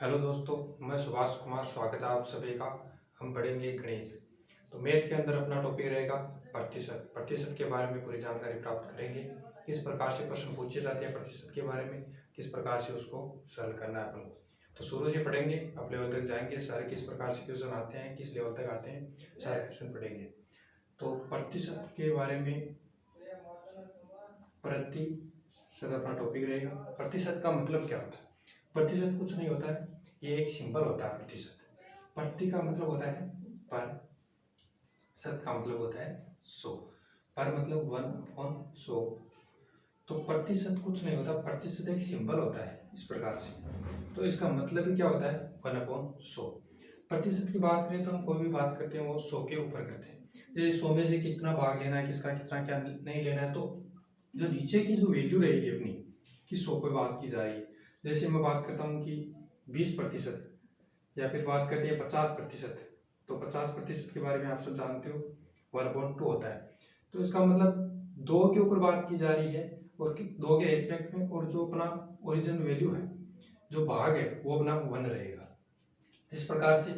Hello दोस्तों, मैं सुभाष कुमार। स्वागत है आप सभी का। हम पढ़ेंगे गणित। तो मैथ के अंदर अपना टॉपिक रहेगा प्रतिशत। प्रतिशत के बारे में पूरी जानकारी प्राप्त करेंगे। किस प्रकार से प्रश्न पूछे जाते हैं प्रतिशत के बारे में, किस प्रकार से उसको सरल करना है अपन को। तो शुरू से पढ़ेंगे, अप लेवल तक जाएंगे। सारे किस प्रकार से क्वेश्चन आते हैं, किस लेवल तक आते हैं, सारे क्वेश्चन पढ़ेंगे। तो प्रतिशत के बारे में, प्रतिशत अपना टॉपिक रहेगा। प्रतिशत का मतलब क्या होता है? प्रतिशत कुछ नहीं होता है, ये एक सिंबल होता है। प्रतिशत, प्रति का मतलब होता है पर, शत का मतलब होता है 100। पर मतलब 1/100। तो प्रतिशत कुछ नहीं होता, प्रतिशत एक सिंबल होता है इस प्रकार से। तो इसका मतलब ही क्या होता है? 1/100। प्रतिशत की बात करें तो हम कोई भी बात करते हैं वो 100 के ऊपर करते हैं। जैसे 100 में से कितना भाग लेना है, किसका कितना क्या नहीं लेना है। तो जो नीचे की जो वैल्यू रहेगी अपनी, कि 100 पे बात की जा रही है। जैसे मैं बात करता हूँ कि 20%, या फिर बात करते हैं 50%। तो 50% के बारे में आप सब जानते हो, 1/2 होता है। तो इसका मतलब 2 के ऊपर बात की जा रही है, और 2 के रेस्पेक्ट में, और जो अपना ओरिजिनल वैल्यू है, जो भाग है, वो अपना 1 रहेगा। इस प्रकार से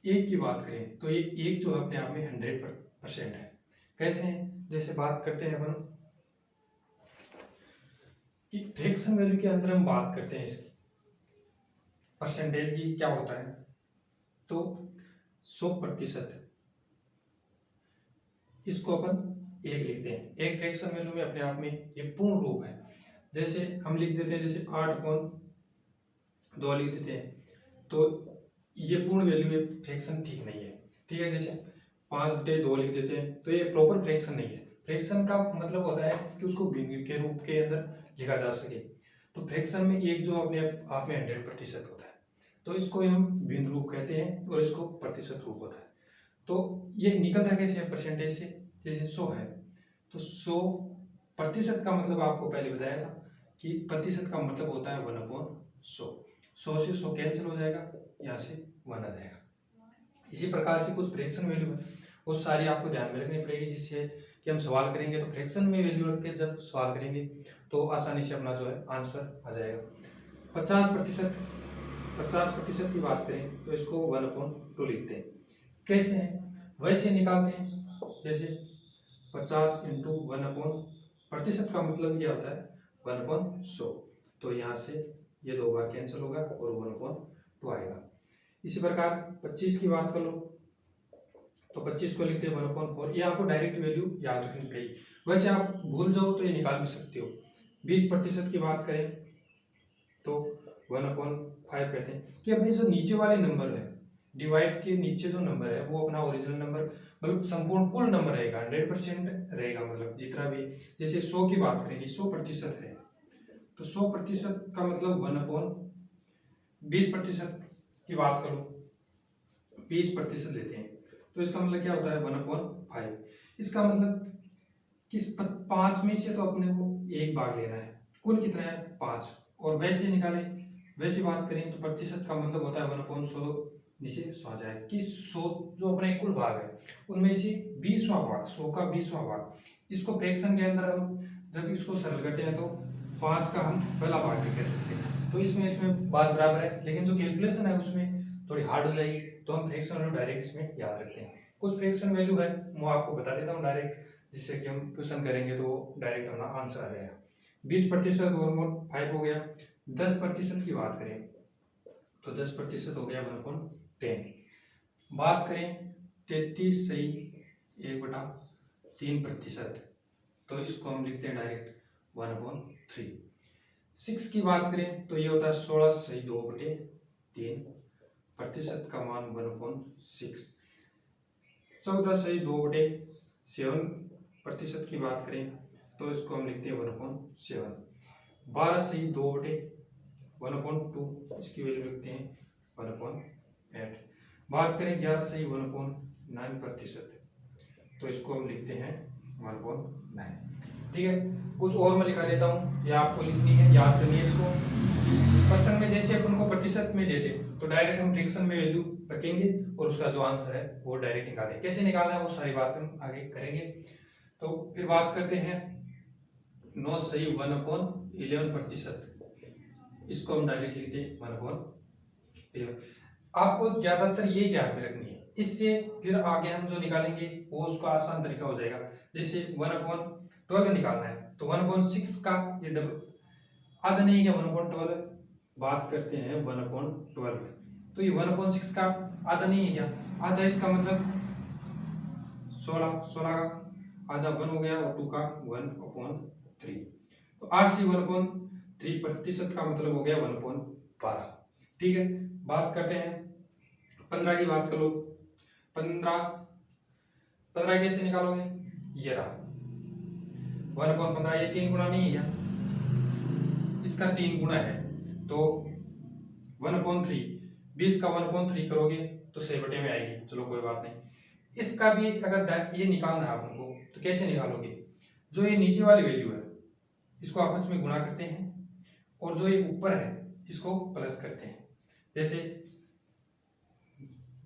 एक की बात करें तो ये एक जो अपने आप में 100% है। कैसे हैं? जैसे बात करते हैं अपन कि फ्रैक्शन वैल्यू के अंदर हम बात करते हैं इसकी परसेंटेज की, क्या होता है। तो 100%, इसको अपन एक लिखते हैं। एक फ्रैक्शन वैल्यू में अपने आप में ये पूर्ण रूप है। जैसे हम लिख देते हैं, जैसे 8/2 लिख देते हैं। तो ये पूर्ण वैल्यू है, फ्रैक्शन ठीक नहीं है। ठीक है, जैसे 5/2 लिख देते हैं, तो ये प्रॉपर फ्रैक्शन नहीं है। फ्रैक्शन का मतलब होता है कि उसको भिन्न के रूप के अंदर लिखा जा सके। तो फ्रैक्शन में एक जो अपने आप में 100% होता है, तो इसको हम भिन्न रूप कहते हैं, और इसको प्रतिशत रूप होता है। तो ये निकलता कैसे है परसेंटेज से? जैसे 100 है, तो 100% का मतलब आपको पहले बताया था कि प्रतिशत का मतलब होता है 1/100। 100 से 100 कैंसिल हो जाएगा, यहाँ से 1 आ जाएगा। इसी प्रकार से कुछ फ्रैक्शन वैल्यू है, वो सारी आपको ध्यान में रखनी पड़ेगी, जिससे कि हम सवाल करेंगे तो फ्रैक्शन में वैल्यू रख के जब सवाल करेंगे तो आसानी से अपना जो है आंसर आ जाएगा। 50%, 50% की बात करें तो इसको 1/2 लिखते हैं। कैसे हैं? वैसे निकालते हैं, जैसे 50 इंटू 1/, प्रतिशत का मतलब क्या होता है? 1/100। तो यहाँ से ये 2 बार कैंसिल होगा और 1/2 आएगा। इसी प्रकार 25 की बात कर लो, तो 25 को लिखते हैं 1/4। ये आपको डायरेक्ट वैल्यू याद रखनी पड़ेगी। वैसे आप भूल जाओ तो ये निकाल भी सकते हो। 20% की बात करें तो 1/5 कहते हैं कि अपने जो नीचे वाले नंबर है, डिवाइड के नीचे जो नंबर है, वो अपना ओरिजिनल नंबर, मतलब संपूर्ण कुल नंबर रहेगा, 100% रहेगा। मतलब जितना भी, जैसे 100 की बात करेंगे, 100% है, तो 100% का मतलब 20% की बात करो, 20% लेते हैं, तो इसका मतलब क्या होता है? 1/5। इसका मतलब किस 5 में से तो अपने को एक भाग लेना है, कुल कितना है? 5। और वैसे निकाले, वैसे बात करें तो प्रतिशत का मतलब होता है 1/100। नीचे 100 जाए कि 100 जो अपने कुल भाग है, उनमें से 20वां भाग, 100 का 20वां भाग, इसको फ्रैक्शन के अंदर हम जब इसको सरल करते हैं तो 5 का हम पहला भाग भी कह सकते हैं। तो इसमें बात बराबर है, लेकिन जो कैलकुलेशन है उसमें थोड़ी हार्ड हो जाएगी, तो हम फ्रैक्शन वैल्यू डायरेक्ट इसमें याद रखते हैं। कुछ फ्रैक्शन वैल्यू है मैं आपको बता देता हूँ डायरेक्ट, जिससे कि हम क्वेश्चन करेंगे तो डायरेक्ट अपना आंसर आ जाएगा। 20% 1/5 हो गया। 10% की बात करें तो 10% हो गया 1/10। बात करें 33 सही 1/3%, तो इसको हम लिखते हैं डायरेक्ट 1/3। 6 की बात करें तो ये होता है 16 सही 2/3, प्रतिशत का मान 1/6। 14 सही 2/7, प्रतिशत की बात करें तो इसको हम लिखते हैं 1/7। 12 सही 2/1/2, इसकी वैल्यू लिखते हैं 1/8। बात करें 11 सही 1/9%, तो इसको हम लिखते हैं 1/9। ठीक है, कुछ और मैं लिखा देता हूँ, ये आपको लिखनी है, याद करनी है इसको। क्वेश्चन में जैसे अपन को प्रतिशत में दे दे तो डायरेक्ट हम फ्रैक्शन में वैल्यू रखेंगे, और उसका जो आंसर है वो डायरेक्ट निकालेंगे। कैसे निकालना है वो सारी बात हम आगे करेंगे। तो फिर बात करते हैं 9 सही 1/11%, इसको हम डायरेक्ट लिखते हैं 1/11। आपको ज्यादातर ये ध्यान में रखनी है, इससे फिर आगे हम जो निकालेंगे वो उसका आसान तरीका हो जाएगा। जैसे 1/12 निकालना है तो 1/6 का ये डबल आधा नहीं है 1/12, बात करते हैं 1/12, तो ये 1/6 का आधा नहीं है क्या, आधा इसका मतलब 16 का आधा 1 हो गया और 2 का 1/3, तो 8 से 1/3 का मतलब हो गया 1/12। ठीक है, बात करते हैं 15 की, बात करो 15, 15 कैसे निकालोगे, ये रहा 1/15, ये 3 गुना नहीं है क्या, इसका 3 गुना है तो 1/3, 20 का 1/3 करोगे तो 6 में आएगी, चलो कोई बात नहीं। इसका भी अगर ये निकालना है आपको तो कैसे निकालोगे, जो ये नीचे वाली वैल्यू है इसको आपस में गुणा करते हैं और जो ये ऊपर है इसको प्लस करते हैं। जैसे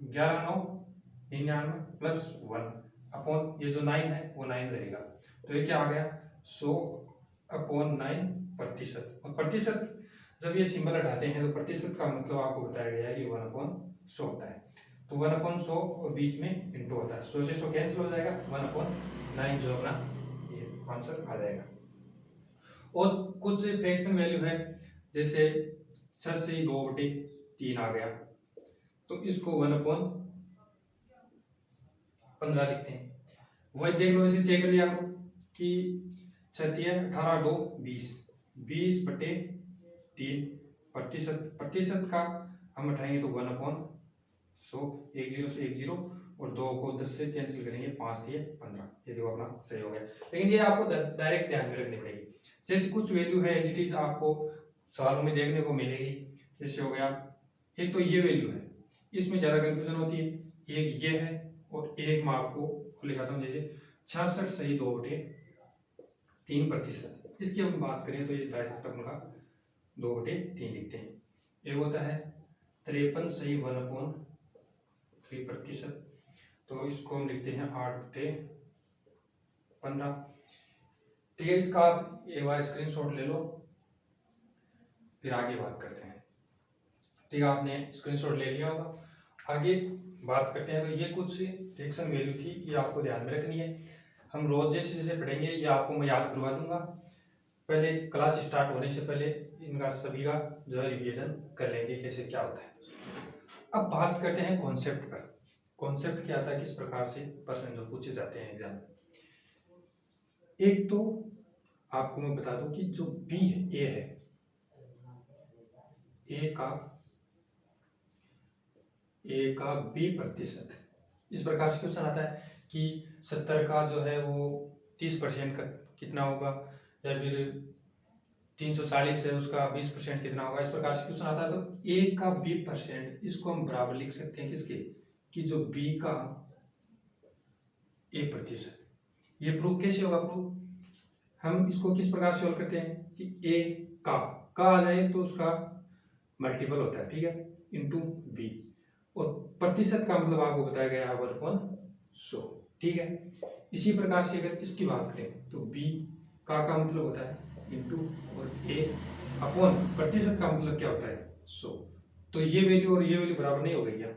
11/9 प्लस 1 अपॉन ये जो 9 है वो 9 रहेगा, तो ये क्या आ गया 100/9%। और प्रतिशत जब ये सिंबल हटाते हैं तो प्रतिशत का मतलब आपको बताया गया है कि 1/100 होता है, तो 1/100 और बीच में इंटू होता है, 100 से 100 कैंसिल हो जाएगा, 1/9 जो अपना ये आंसर आ जाएगा। और कुछ फ्रैक्शन वैल्यू है, जैसे 6 से 2/3 आ गया तो इसको 1/15 लिखते हैं। वही देख लो, इसे चेक कर लिया करो कि 18 2 20, 20/3 प्रतिशत, प्रतिशत का हम उठाएंगे तो 1/100, 10 से 10 और 2 को 10 से कैंसिल करेंगे, 5 दिए 15, ये देखो अपना सही हो गया। लेकिन ये आपको डायरेक्ट ध्यान में रखनी पड़ेगी, जैसे कुछ वैल्यू है एज इट इज आपको सवालों में देखने को मिलेगी। जैसे हो गया, एक तो ये वैल्यू है, इसमें ज्यादा कंफ्यूजन होती है, एक ये है और एक मैं आपको लिखाता हूँ, जैसे 66 सही 2/3%। इसकी हम बात करें तो ये डायरेक्ट अपना 2/3 लिखते हैं। एक होता है 53 सही 1/3%, तो इसको हम लिखते हैं 8/15। ठीक है, इसका आप एक बार स्क्रीनशॉट ले लो, फिर आगे बात करते हैं। ठीक है, आपने स्क्रीनशॉट ले लिया होगा, आगे बात करते हैं। तो ये कुछ फ्रैक्शन वैल्यू थी, ये आपको ध्यान में रखनी है। हम रोज जैसे जैसे पढ़ेंगे ये आपको मैं याद करवा दूंगा, पहले क्लास स्टार्ट होने से पहले इनका सभी का जो है रिवीजन कर लेंगे कैसे क्या होता है। अब बात करते हैं कॉन्सेप्ट पर। कॉन्सेप्ट क्या था, किस प्रकार से प्रश्न जो पूछे जाते हैं एग्जाम में। एक तो आपको मैं बता दूं कि जो बी है, ए है, ए का B%, इस प्रकार से क्वेश्चन आता है कि 70 का जो है वो 30% का कितना होगा, या फिर 340 है उसका 20% कितना होगा, इस प्रकार से क्वेश्चन आता है। तो ए का B%, इसको हम बराबर लिख सकते हैं किसके, कि जो बी का A%। ये प्रूफ कैसे होगा, प्रूफ हम इसको किस प्रकार से सॉल्व करते हैं कि ए का आ जाए तो उसका मल्टीपल होता है, ठीक है, इंटू बी, और प्रतिशत का मतलब आपको बताया गया है 1/100, ठीक है। इसी प्रकार से अगर इसकी बात करें तो बी का मतलब होता है इंटू, और ए अपॉन प्रतिशत का मतलब क्या होता है 100, तो ये वैल्यू और ये वैल्यू बराबर नहीं हो गई क्या,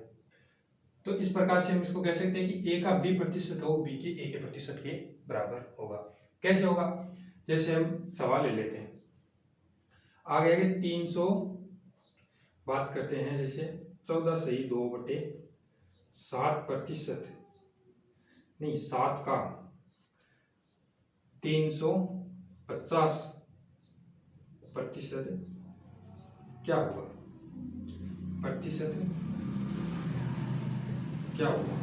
तो इस प्रकार से हम इसको कह सकते हैं कि ए का B% हो बी के ए के प्रतिशत के बराबर होगा। कैसे होगा, जैसे हम सवाल ले लेते हैं, आगे आगे 300, बात करते हैं जैसे 14 सही 2/7%, नहीं 7 का 350% क्या हुआ, प्रतिशत क्या हुआ।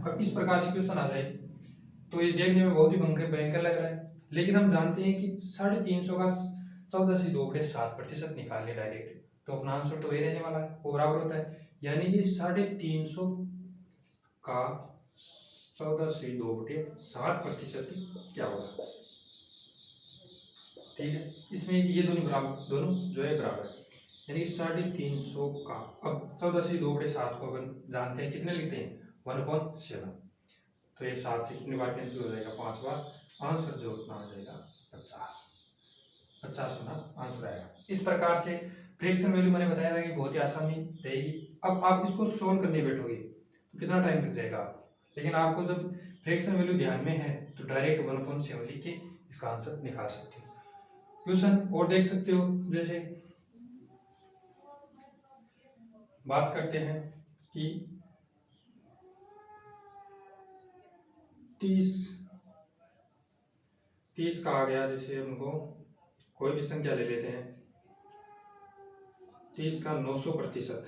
अब इस प्रकार से क्वेश्चन आ जाए तो ये देखने में बहुत ही भयंकर लग रहा है, लेकिन हम जानते हैं कि 350 का 14 से 2/7% निकालने डायरेक्ट, तो अपना आंसर तो वही रहने वाला है, वो बराबर होता है, यानी कि 350 का 14 से 2/7% क्या होगा। ठीक है, इसमें ये दोनों बराबर, दोनों जो है बराबर, यानी 350 का, अब 14 से 2/7 को अपन जानते हैं कितने लिखते हैं 1/7, तो ये 7 से कितनी बार कैंसिल हो जाएगा, 5 बार, आंसर जो उतना आ जाएगा 50 होना आंसर आएगा। इस प्रकार से फ्रैक्शन वैल्यू मैंने बताया था कि बहुत ही आसानी रहेगी। अब आप इसको सोल्व करने बैठोगे तो कितना टाइम लग जाएगा, लेकिन आपको जब फ्रैक्शन वैल्यू ध्यान में है तो डायरेक्ट 1/7 लिख के इसका आंसर निकाल सकते हो। क्वेश्चन और देख सकते हो, जैसे बात करते हैं कि 30 का आ गया, जैसे उनको कोई भी संख्या ले लेते हैं, 30 का 900%,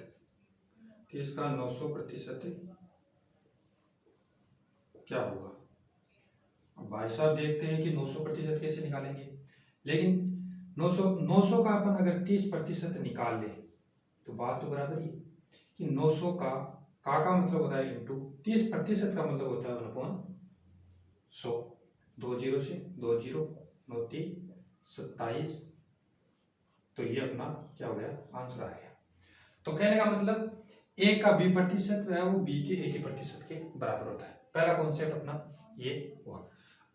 30 का 900% क्या होगा। अब भाई साहब देखते हैं कि 900% कैसे निकालेंगे, लेकिन 900 का अपन अगर 30% निकाल ले तो बात तो बराबर ही कि 900 का मतलब होता है इंटू 30% का मतलब होता है 1/100। 2 जीरो से 2 जीरो 9 3 27, तो ये अपना क्या हो गया, आंसर आ गया। तो कहने का मतलब a का b% है वो b के a के प्रतिशत के बराबर होता है। पहला कॉन्सेप्ट अपना ये हुआ।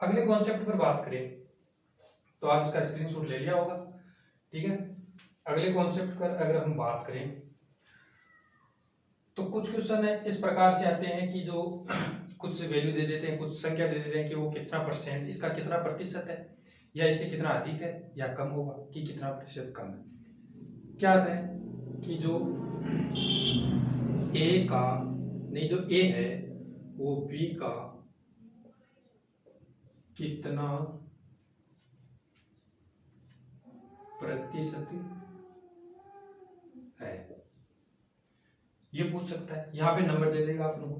अगले कॉन्सेप्ट पर बात करें तो आप इसका स्क्रीनशॉट ले लिया होगा, ठीक है। अगले कॉन्सेप्ट पर अगर हम बात करें तो कुछ क्वेश्चन है इस प्रकार से आते हैं कि जो कुछ वैल्यू दे देते हैं, कुछ संख्या दे देते हैं कि वो कितना परसेंट, इसका कितना प्रतिशत है, या इससे कितना अधिक है या कम होगा, कि कितना प्रतिशत कम है। क्या आता है कि जो ए का नहीं, जो ए है वो बी का कितना प्रतिशत है, ये पूछ सकता है। यहाँ पे नंबर दे देगा आप लोगों को,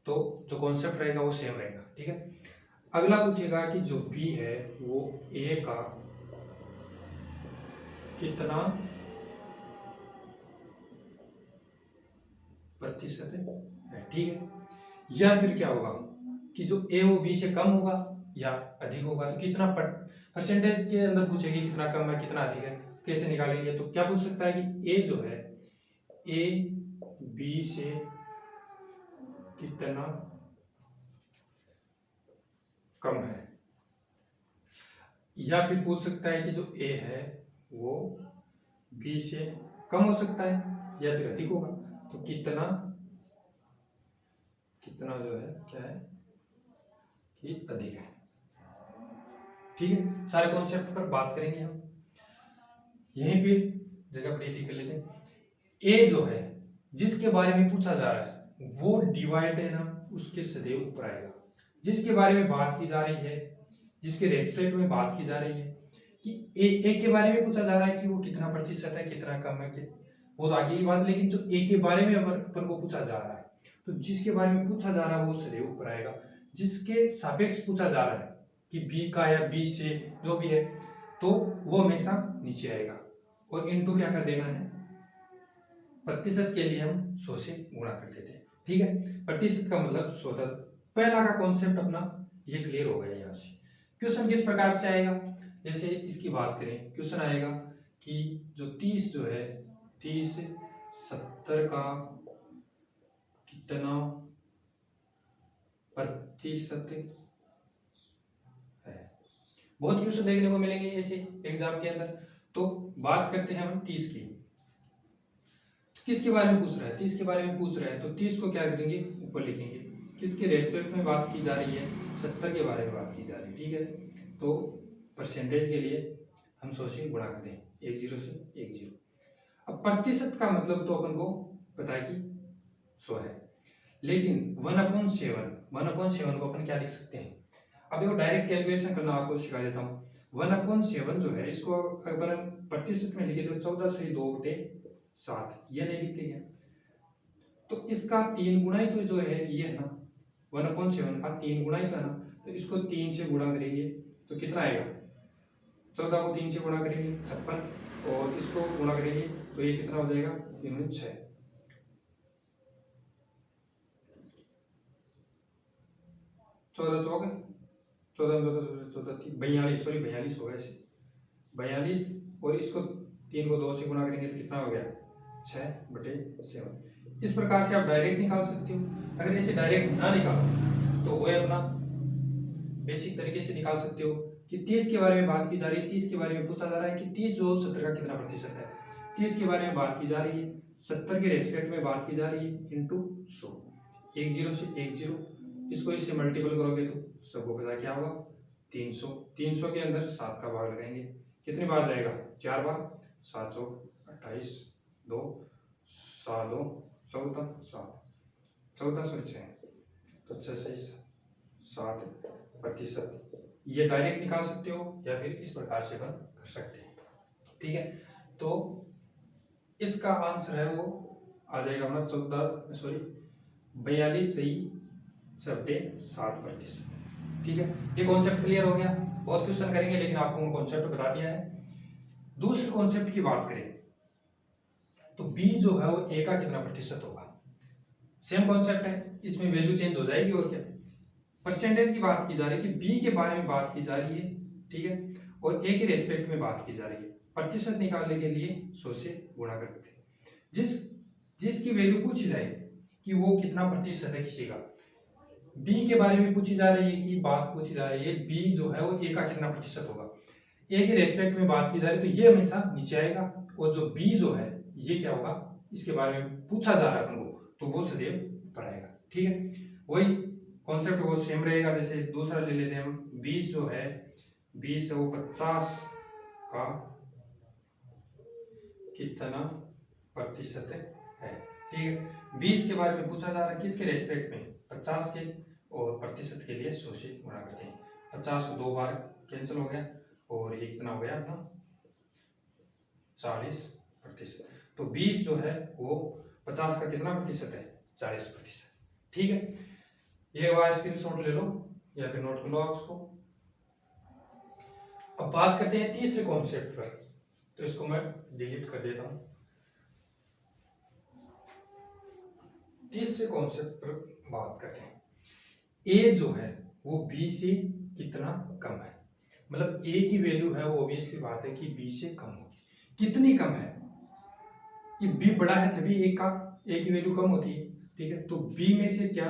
तो जो कॉन्सेप्ट रहेगा वो सेम रहेगा, ठीक है। अगला पूछेगा कि जो बी है वो ए का कितना प्रतिशत है, ठीक है। या फिर क्या होगा कि जो ए वो बी से कम होगा या अधिक होगा, तो कितना परसेंटेज के अंदर पूछेगी कितना कम है कितना अधिक है, कैसे निकालेंगे। तो क्या पूछ सकता है कि ए जो है ए बी से कितना कम है, या फिर पूछ सकता है कि जो ए है वो बी से कम हो सकता है या फिर अधिक होगा, तो कितना कितना जो है क्या है कि अधिक है, ठीक है। सारे कॉन्सेप्ट पर बात करेंगे हम, यहीं पे जगह पर ठीक कर लेते हैं। ए जो है जिसके बारे में पूछा जा रहा है वो डिवाइड है ना, उसके सदैव ऊपर आएगा। जिसके बारे में बात की जा रही है, जिसके रेट में बात की जा रही है कि ए के बारे में पूछा जा रहा है कि वो कितना प्रतिशत है कितना कम है, कि वो तो आगे की बात, लेकिन जो ए के बारे में अपन को पूछा जा रहा है तो जिसके बारे में पूछा जा रहा है वो सदैव ऊपर आएगा। जिसके सापेक्ष पूछा जा रहा है कि बी का या बी से जो भी है तो वो हमेशा नीचे आएगा, और इनटू क्या कर देना है, प्रतिशत के लिए हम 100 से गुणा कर देते हैं, ठीक है। प्रतिशत का मतलब 100। पहला का कॉन्सेप्ट अपना ये क्लियर हो गया। यहाँ से क्वेश्चन किस प्रकार से आएगा, जैसे इसकी बात करें, क्वेश्चन आएगा कि जो 30 जो है 30 70 का कितना प्रतिशत है। बहुत क्वेश्चन देखने को मिलेंगे ऐसे एग्जाम के अंदर। तो बात करते हैं हम 30 की, किसके बारे में पूछ रहा है, 30 के बारे में पूछ रहा है, तो 30 को क्या करेंगे ऊपर लिखेंगे। किसके रेशियो में बात की जा रही है, 70 के बारे में बात की जा रही है, ठीक है। तो परसेंटेज के लिए हम 100 से गुणा कर दें, 10 से 10। अब प्रतिशत का मतलब तो अपन को पता है कि 100 है, लेकिन 1/7 को अपन क्या लिख सकते हैं। अब देखो डायरेक्ट कैलकुलेशन करना आपको सिखा देता हूँ। 1/7 जो है इसको अगर प्रतिशत में लिखे तो 14 से 2 बटे 7, ये नहीं लिखते क्या, तो इसका 3 गुना ही तो जो है ये है ना, 1/7 का 3 गुना ही तो है ना, तो इसको 3 से गुणा करेंगे तो कितना आएगा, 14 को 3 से गुणा करेंगे 56, और इसको गुणा करेंगे तो ये कितना हो जाएगा 3 6, 14 चौक 42 सॉरी 42 होगा इसे 42, और इसको 3 को 2 से गुणा करेंगे तो कितना हो गया 6/7। इस प्रकार से आप डायरेक्ट निकाल सकते हो। अगर इसे डायरेक्ट ना निकालो तो वह अपना बेसिक तरीके से निकाल सकते हो कि 30 के बारे में बात की जा रही है, 30 के बारे में पूछा जा रहा है कि 30 जो 70 का कितना प्रतिशत है, 30 के बारे में बात की जा रही है, 70 के रेस्पेक्ट में बात की जा रही है, इंटू 100, एक जीरो से एक जीरो, इसको इससे मल्टीपल करोगे तो सबको पता क्या होगा 300। 300 के अंदर 7 का भाग लगाएंगे, कितने बार जाएगा 4 बार, 7 सौ 28, 2 7 2 14 7 14 सौ 6, तो 6 से 7%। ये डायरेक्ट निकाल सकते हो या फिर इस प्रकार से बन कर सकते हैं, ठीक है। तो इसका आंसर है वो आ जाएगा अपना 42 सही 7%, ठीक है। ये कॉन्सेप्ट क्लियर हो गया। बहुत क्वेश्चन करेंगे लेकिन आपको कॉन्सेप्ट बता दिया है। दूसरे कॉन्सेप्ट की बात करें तो b जो है वो a का कितना प्रतिशत होगा। सेम कॉन्सेप्ट है, इसमें वैल्यू चेंज हो जाएगी और क्या, परसेंटेज की बात की जा रही है कि b के बारे में बात की जा रही है, ठीक है, और a के रेस्पेक्ट में बात की जा रही है। प्रतिशत निकालने के लिए 100 से गुणा करते हैं। जिसकी वैल्यू पूछी जाए कि वो कितना प्रतिशत है किसी का, b के बारे में पूछी जा रही है कि बात पूछी जा रही है b जो है वो a का कितना प्रतिशत होगा, a के रेस्पेक्ट में बात की जा रही है तो ये हमेशा नीचे आएगा, और जो b जो है ये क्या होगा, इसके बारे में पूछा जा रहा है अपन को तो वो सदैव ऊपर आएगा, ठीक है। वही कॉन्सेप्ट वो सेम रहेगा। जैसे दूसरा ले लेते हैं हम, 20 जो है 20 है वो 50 का कितना प्रतिशत है, ठीक है। 20 के बारे में पूछा जा रहा है किसके रेस्पेक्ट में, 50 के, और प्रतिशत के लिए 100 से गुणा करते हैं। 50 को 2 बार कैंसिल हो गया और ये कितना हो गया अपना 40%। तो 20 जो है वो 50 का कितना प्रतिशत है 40%, ठीक है। ये बार स्क्रीनशॉट ले लो या फिर नोट कर लो आप उसको। अब बात करते हैं तीसरे कॉन्सेप्ट पर, तो इसको मैं डिलीट कर देता हूं। तीसरे कॉन्सेप्ट पर बात करते हैं, a जो है वो b से कितना कम है, मतलब a की वैल्यू है वो ऑब्वियस की बात है कि b से कम होगी। कितनी कम है, कि b बड़ा है तभी a की वैल्यू कम होती है, ठीक है। तो b में से क्या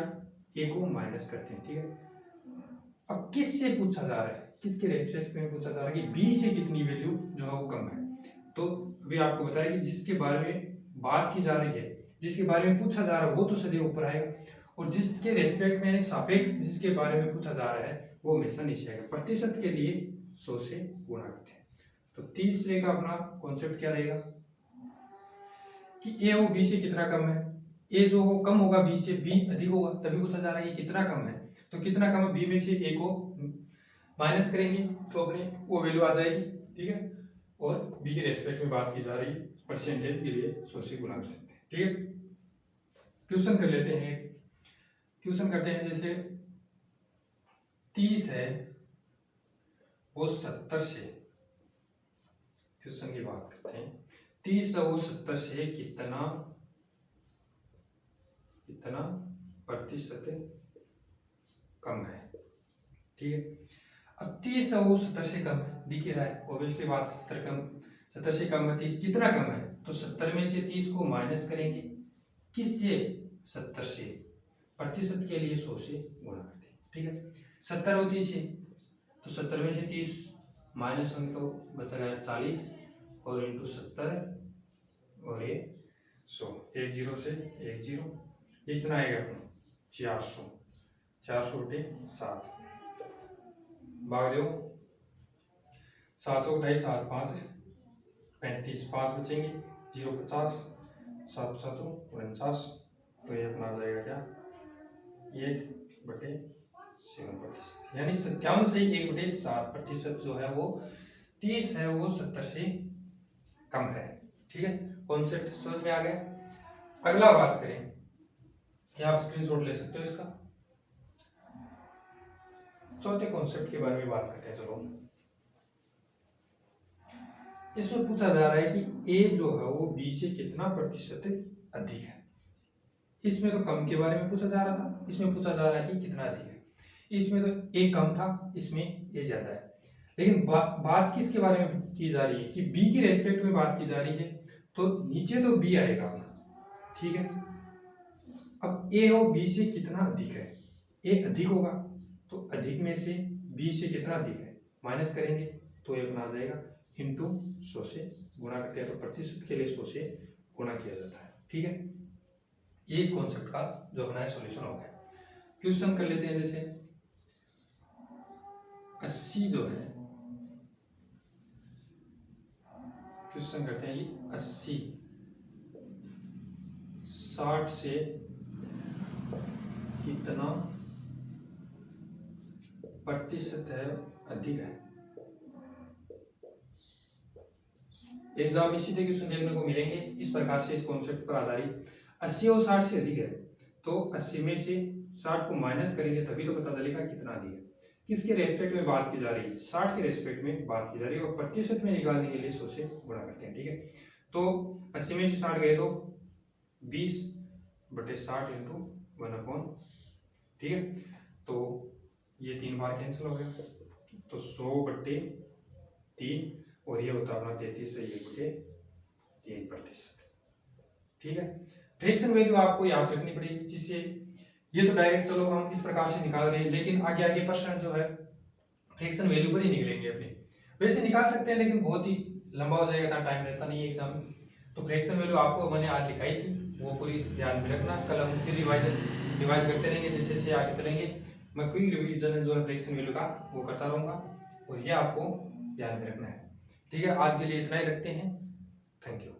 a को माइनस करते हैं, ठीक है। अब किससे पूछा जा रहा है, किसके रेस्पेक्ट में पूछा जा रहा है कि b से कितनी वैल्यू जो है वो कम है। तो अभी आपको बताया कि जिसके बारे में बात की जा रही है, जिसके बारे में पूछा जा रहा है वो तो सदैव ऊपर आएगा, और जिसके रेस्पेक्ट में सापेक्ष जिसके बारे में पूछा जा रहा है वो हमेशा नीचे आएगा। प्रतिशत के लिए 100 से गुणा करते हैं। तो तीसरे का अपना कॉन्सेप्ट क्या रहेगा कि a हो b से कितना कम है, a जो हो कम होगा b से, b अधिक होगा, तभी पूछा जा रहा है कि कितना कम है। तो कितना कम है, b में से a को माइनस करेंगे तो अपनी वो वैल्यू आ जाएगी, ठीक है। और b के रेस्पेक्ट में बात की जा रही है, परसेंटेज के लिए 100 से गुणा कर सकते हैं, ठीक है। क्वेश्चन कर लेते हैं, क्वेश्चन करते हैं। जैसे 30 है वो 70 से, क्वेश्चन की बात करते हैं, 30 है वो 70 से कितना प्रतिशत कम है, ठीक है। अब 30 है वो 70 से कम है, दिख ही रहा है ऑब्वियसली बात, 70 से कम है 30, कितना कम है, तो 70 में से 30 को माइनस करेंगे, किससे 70 से, प्रतिशत के लिए 100 से गुणा करते हैं, ठीक है। 70 और 30 से, तो 70 में से 30 माइनस होंगे तो बचा गया 40 और इंटू 70 और ये 100, एक जीरो से एक जीरो, ये कितना आएगा अपना 400, 400 बटे 7 भाग दो 7 सौ 28 7 5 35, 5 बचेंगे 0 50 7 7 49, तो ये अपना आ जाएगा क्या 1/7%, यानी 57 से 1/7% जो है वो 30 है वो 70 से कम है, ठीक है। कॉन्सेप्ट समझ में आ गया। अगला बात करें, क्या आप स्क्रीनशॉट ले सकते हो इसका। चौथे कॉन्सेप्ट के बारे में बात करते हैं। चलो, इसमें पूछा जा रहा है कि a जो है वो b से कितना प्रतिशत अधिक है। इसमें तो कम के बारे में पूछा जा रहा था, इसमें पूछा जा रहा है कि कितना अधिक है। इसमें तो a कम था, इसमें a ज्यादा है, लेकिन बात किसके बारे में की जा रही है कि b के रेस्पेक्ट में बात की जा रही है, तो नीचे तो b आएगा, ठीक है। अब a हो b से कितना अधिक है, a अधिक होगा तो अधिक में से b से कितना अधिक है माइनस करेंगे तो ये अपना आ जाएगा इंटू 100 से गुणा करते हैं तो प्रतिशत के लिए 100 से गुणा किया जाता है। ठीक है, ये इस कॉन्सेप्ट का जो अपना सॉल्यूशन हो गया। क्वेश्चन कर लेते हैं, जैसे 80 जो है, क्वेश्चन करते हैं ये 80 60 से कितना प्रतिशत है अधिक है। एग्जाम इसी तरह क्वेश्चन देखने को मिलेंगे इस प्रकार से, इस कॉन्सेप्ट पर आधारित। 80 और 60 से अधिक है तो 80 में से 60 को माइनस करेंगे तभी तो पता चलेगा कितना अधिक है। किसके रेस्पेक्ट में बात की जा रही है? 60 के रेस्पेक्ट में बात की जा रही है और प्रतिशत में निकालने के लिए 100 से गुणा करते हैं। ठीक है, तो 80 में से 60 गए तो 20/60 इंटू 1/, ठीक है, तो ये 3 बार कैंसिल हो गया तो 100/3 और ये होता है अपना 33/1/3%। ठीक है, फ्रैक्शन वैल्यू आपको याद रखनी पड़ेगी, जिससे ये तो डायरेक्ट चलो हम इस प्रकार से निकाल रहे हैं, लेकिन आगे आगे परसेंट जो है फ्रैक्शन वैल्यू पर ही निकलेंगे अपने। वैसे निकाल सकते हैं लेकिन बहुत ही लंबा हो जाएगा, इतना टाइम रहता नहीं है एग्जाम में। तो फ्रैक्शन वैल्यू आपको मैंने आज लिखाई थी, वो पूरी ध्यान में रखना। कल हम फिर रिवाइज करते रहेंगे, जैसे जैसे आगे चलेंगे मैं क्विक रिवीजन जो है फ्रैक्शन वैल्यू का वो करता रहूंगा और ये आपको ध्यान में रखना है। ठीक है, आज के लिए इतना ही रखते हैं। Thank you.